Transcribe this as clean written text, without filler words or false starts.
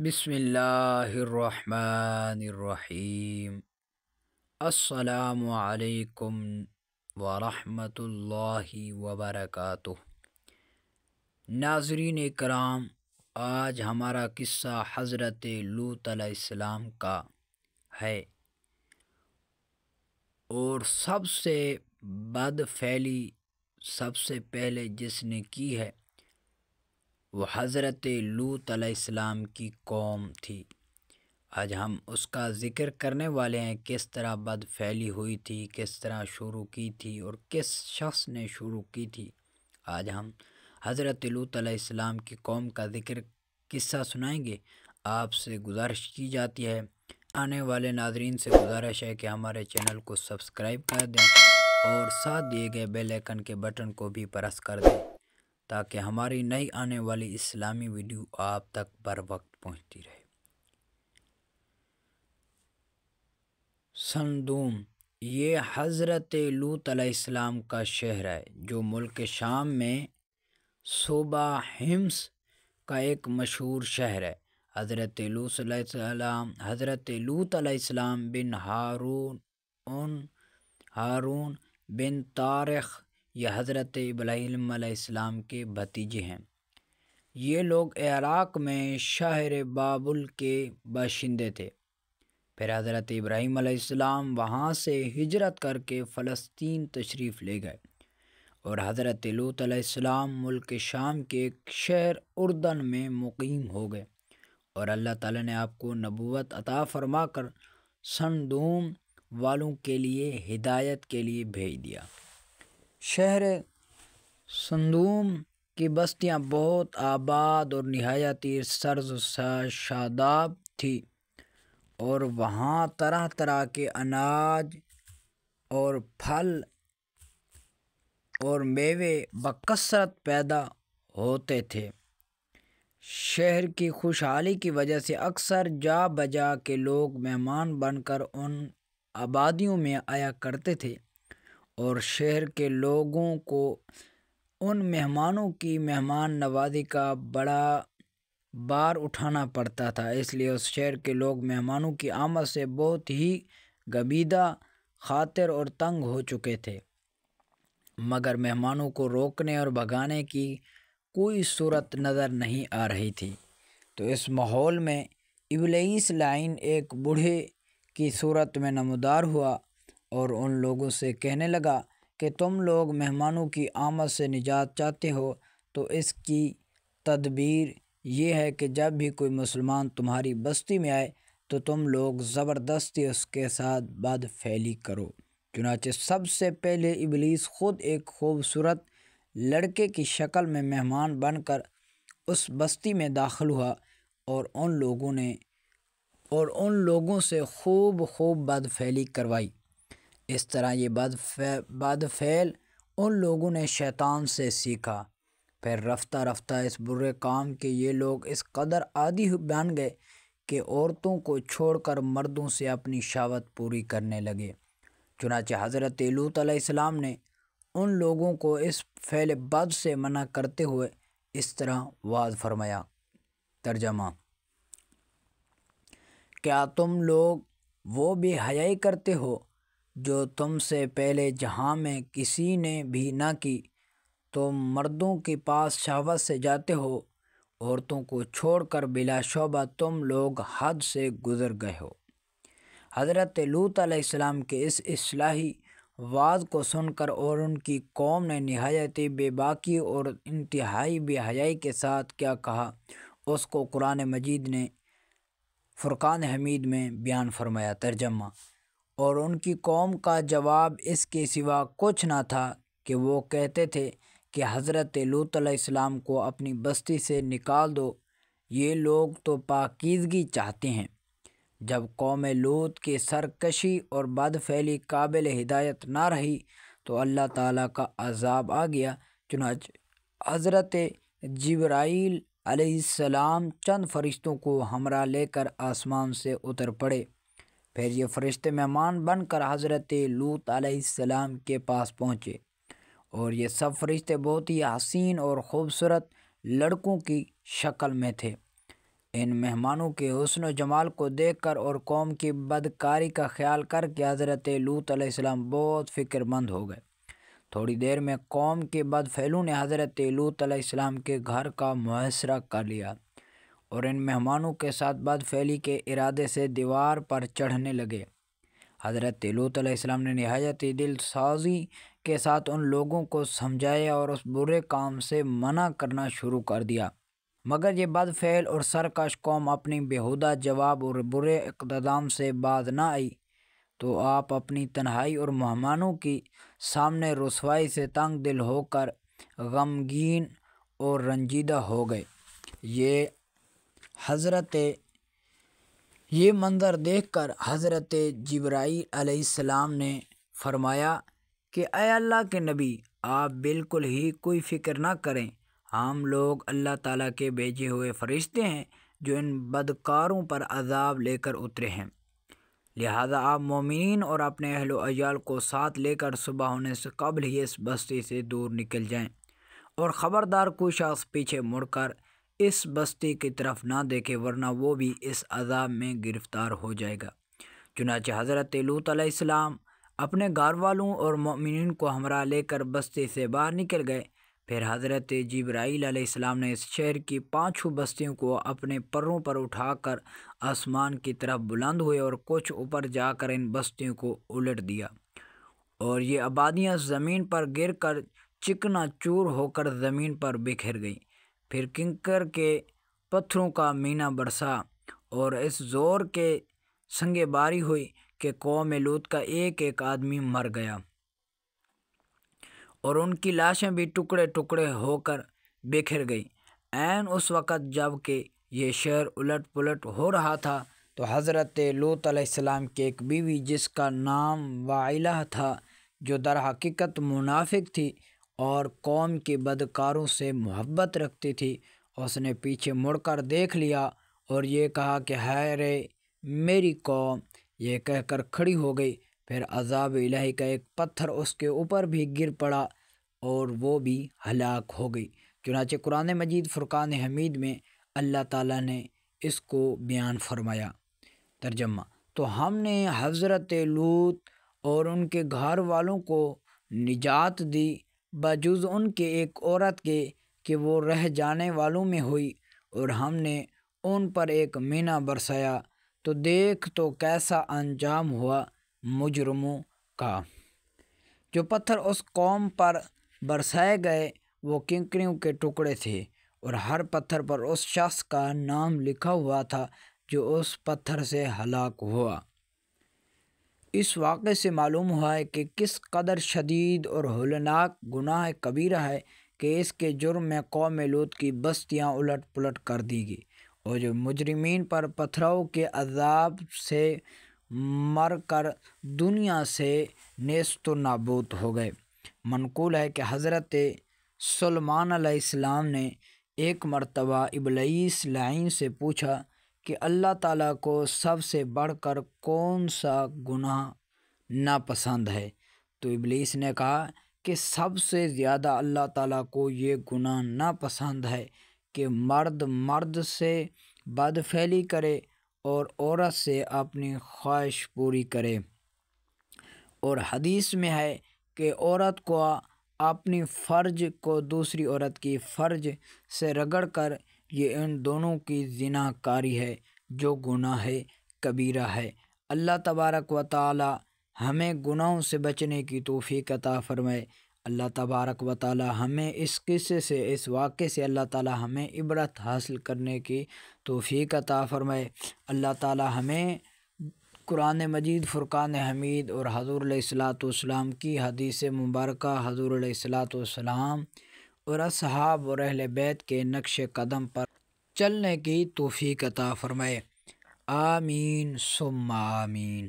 بسم اللہ الرحمن الرحیم۔ السلام علیکم ورحمۃ اللہ وبرکاتہ۔ ناظرین کرام، آج ہمارا قصہ حضرت لوط علیہ السلام کا ہے، اور سب سے بد فعلی سب سے پہلے جس نے کی ہے وہ حضرت لوط علیہ السلام کی قوم تھی۔ آج ہم اس کا ذکر کرنے والے ہیں، کس طرح بد فعلی ہوئی تھی، کس طرح شروع کی تھی اور کس شخص نے شروع کی تھی۔ آج ہم حضرت لوط علیہ السلام کی قوم کا قصہ سنائیں گے۔ آپ سے گزارش کی جاتی ہے، آنے والے ناظرین سے گزارش ہے کہ ہمارے چینل کو سبسکرائب کر دیں اور ساتھ دیے گئے بیل آئیکن کے بٹن کو بھی پریس کر دیں تاکہ ہماری نئی آنے والی اسلامی ویڈیو آپ تک بر وقت پہنچتی رہے۔ صدوم، یہ حضرت لوط علیہ السلام کا شہر ہے جو ملک شام میں صوبہ حمص کا ایک مشہور شہر ہے۔ حضرت لوط علیہ السلام بن ہارون بن طارخ یہ حضرت ابراہیم علیہ السلام کے بھتیجے ہیں۔ یہ لوگ عراق میں شہر بابل کے باشندے تھے۔ پھر حضرت ابراہیم علیہ السلام وہاں سے ہجرت کر کے فلسطین تشریف لے گئے، اور حضرت لوط علیہ السلام ملک شام کے ایک شہر اردن میں مقیم ہو گئے، اور اللہ تعالیٰ نے آپ کو نبوت عطا فرما کر صدوم والوں کے لیے ہدایت کے لیے بھیج دیا۔ شہر صدوم کی بستیاں بہت آباد اور نہایت ہی سرز و شاداب تھی، اور وہاں طرح طرح کے اناج اور پھل اور میوے بکثرت پیدا ہوتے تھے۔ شہر کی خوشحالی کی وجہ سے اکثر جا بجا کے لوگ مہمان بن کر ان آبادیوں میں آیا کرتے تھے، اور شہر کے لوگوں کو ان مہمانوں کی مہمان نوازی کا بڑا بار اٹھانا پڑتا تھا۔ اس لیے اس شہر کے لوگ مہمانوں کی آمد سے بہت ہی گبیدہ خاطر اور تنگ ہو چکے تھے، مگر مہمانوں کو روکنے اور بھگانے کی کوئی صورت نظر نہیں آ رہی تھی۔ تو اس ماحول میں ابلیس لعین ایک بوڑھے کی صورت میں نمودار ہوا اور ان لوگوں سے کہنے لگا کہ تم لوگ مہمانوں کی آمد سے نجات چاہتے ہو، تو اس کی تدبیر یہ ہے کہ جب بھی کوئی مسلمان تمہاری بستی میں آئے تو تم لوگ زبردستی اس کے ساتھ بد فعلی کرو۔ چنانچہ سب سے پہلے ابلیس خود ایک خوبصورت لڑکے کی شکل میں مہمان بن کر اس بستی میں داخل ہوا، اور ان لوگوں سے خوب بد فعلی کروائی۔ اس طرح یہ بد فعل ان لوگوں نے شیطان سے سیکھا۔ پھر رفتہ رفتہ اس برے کام کے یہ لوگ اس قدر عادی بن گئے کہ عورتوں کو چھوڑ کر مردوں سے اپنی شہوت پوری کرنے لگے۔ چنانچہ حضرت لوط علیہ السلام نے ان لوگوں کو اس فعل بد سے منع کرتے ہوئے اس طرح وعظ فرمایا۔ ترجمہ: کیا تم لوگ وہ بے حیائی کرتے ہو جو تم سے پہلے جہاں میں کسی نے بھی نہ کی؟ تم مردوں کے پاس شہوت سے جاتے ہو، عورتوں کو چھوڑ کر بلا شبہ تم لوگ حد سے گزر گئے ہو۔ حضرت لوط علیہ السلام کے اس اصلاحی وعظ کو سن کر اور ان کی قوم نے نہایت بے باکی اور انتہائی بے حیائی کے ساتھ کیا کہا، اس کو قرآن مجید نے فرقان حمید میں بیان فرمایا۔ ترجمہ: اور ان کی قوم کا جواب اس کے سوا کچھ نہ تھا کہ وہ کہتے تھے کہ حضرت لوط علیہ السلام کو اپنی بستی سے نکال دو، یہ لوگ تو پاکیزگی چاہتے ہیں۔ جب قوم لوط کی سرکشی اور بد فعلی قابل ہدایت نہ رہی تو اللہ تعالیٰ کا عذاب آ گیا۔ چنانچہ حضرت جبرائیل علیہ السلام چند فرشتوں کو ہمراہ لے کر آسمان سے اتر پڑے۔ پھر یہ فرشتے مہمان بن کر حضرت لوط علیہ السلام کے پاس پہنچے، اور یہ سب فرشتے بہت ہی حسین اور خوبصورت لڑکوں کی شکل میں تھے۔ ان مہمانوں کے حسن و جمال کو دیکھ کر اور قوم کی بدکاری کا خیال کر کے حضرت لوط علیہ السلام بہت فکر مند ہو گئے۔ تھوڑی دیر میں قوم کے بدفعلوں نے حضرت لوط علیہ السلام کے گھر کا محاصرہ کر لیا اور ان مہمانوں کے ساتھ بدفعلی کے ارادے سے دیوار پر چڑھنے لگے۔ حضرت لوط علیہ السلام نے نہایت دل سازی کے ساتھ ان لوگوں کو سمجھایا اور اس برے کام سے منع کرنا شروع کر دیا، مگر یہ بدفعل اور سرکش قوم اپنی بیہودہ جواب اور برے اقدام سے باز نہ آئی، تو آپ اپنی تنہائی اور مہمانوں کی سامنے رسوائی سے تنگ دل ہو کر غمگین اور رنجیدہ ہو گئے۔ یہ منظر دیکھ کر حضرت جبرائیل علیہ السلام نے فرمایا کہ اے اللہ کے نبی، آپ بالکل ہی کوئی فکر نہ کریں، ہم لوگ اللہ تعالیٰ کے بھیجے ہوئے فرشتے ہیں جو ان بدکاروں پر عذاب لے کر اترے ہیں، لہذا آپ مومنین اور اپنے اہل و عیال کو ساتھ لے کر صبح ہونے سے قبل ہی اس بستی سے دور نکل جائیں، اور خبردار کوئی شخص پیچھے مڑ کر اس بستی کی طرف نہ دیکھے، ورنہ وہ بھی اس عذاب میں گرفتار ہو جائے گا۔ چنانچہ حضرت لوط علیہ السلام اپنے گھر والوں اور مومنین کو ہمراہ لے کر بستی سے باہر نکل گئے۔ پھر حضرت جبرائیل علیہ السلام نے اس شہر کی 5 بستیوں کو اپنے پروں پر اٹھا کر آسمان کی طرف بلند ہوئے اور کچھ اوپر جا کر ان بستیوں کو الٹ دیا، اور یہ آبادیاں زمین پر گر کر چکنا چور ہو کر زمین پر بکھر گئیں۔ پھر کنکر کے پتھروں کا مینہ برسا اور اس زور کے سنگے باری ہوئی کہ قوم لوط کا ایک ایک آدمی مر گیا، اور ان کی لاشیں بھی ٹکڑے ٹکڑے ہو کر بکھر گئیں۔ عین اس وقت جب کہ یہ شہر الٹ پلٹ ہو رہا تھا تو حضرت لوط علیہ السلام کی ایک بیوی جس کا نام وائلہ تھا، جو در حقیقت منافق تھی اور قوم کی بدکاروں سے محبت رکھتی تھی، اس نے پیچھے مڑ کر دیکھ لیا اور یہ کہا کہ ہائے رے میری قوم، یہ کہہ کر کھڑی ہو گئی۔ پھر عذاب الہی کا ایک پتھر اس کے اوپر بھی گر پڑا اور وہ بھی ہلاک ہو گئی۔ چنانچہ قرآن مجید فرقان حمید میں اللہ تعالیٰ نے اس کو بیان فرمایا۔ ترجمہ: تو ہم نے حضرت لوط اور ان کے گھر والوں کو نجات دی بجز ان کے ایک عورت کے کہ وہ رہ جانے والوں میں ہوئی، اور ہم نے ان پر ایک مینہ برسایا، تو دیکھ تو کیسا انجام ہوا مجرموں کا۔ جو پتھر اس قوم پر برسائے گئے وہ کنکریوں کے ٹکڑے تھے، اور ہر پتھر پر اس شخص کا نام لکھا ہوا تھا جو اس پتھر سے ہلاک ہوا۔ اس واقعے سے معلوم ہوا ہے کہ کس قدر شدید اور ہولناک گناہ کبیرہ ہے کہ اس کے جرم میں قوم لوط کی بستیاں الٹ پلٹ کر دی گئی، اور جو مجرمین پر پتھراؤ کے عذاب سے مر کر دنیا سے نیست و نابود ہو گئے۔ منقول ہے کہ حضرت سلیمان علیہ السلام نے ایک مرتبہ ابلیس لعین سے پوچھا کہ اللہ تعالیٰ کو سب سے بڑھ کر کون سا گناہ ناپسند ہے؟ تو ابلیس نے کہا کہ سب سے زیادہ اللہ تعالیٰ کو یہ گناہ ناپسند ہے کہ مرد مرد سے بدفعلی کرے اور عورت سے اپنی خواہش پوری کرے، اور حدیث میں ہے کہ عورت کو اپنی فرج کو دوسری عورت کی فرج سے رگڑ کر یہ ان دونوں کی زنا کاری ہے جو گناہ کبیرہ ہے۔ اللہ تبارک و تعالی ہمیں گناہوں سے بچنے کی توفیق عطا فرمائے۔ اللہ تبارک و تعالی ہمیں اس قصے سے، اس واقعے سے اللہ تعالی ہمیں عبرت حاصل کرنے کی توفیق عطا فرمائے۔ اللہ تعالی ہمیں قرآن مجید فرقان حمید اور حضور علیہ الصلوۃ والسلام کی حدیث مبارکہ، حضور علیہ الصلوۃ والسلام اور اصحاب اور اہل بیت کے نقش قدم پر چلنے کی توفیق عطا فرمائے۔ آمین ثم آمین۔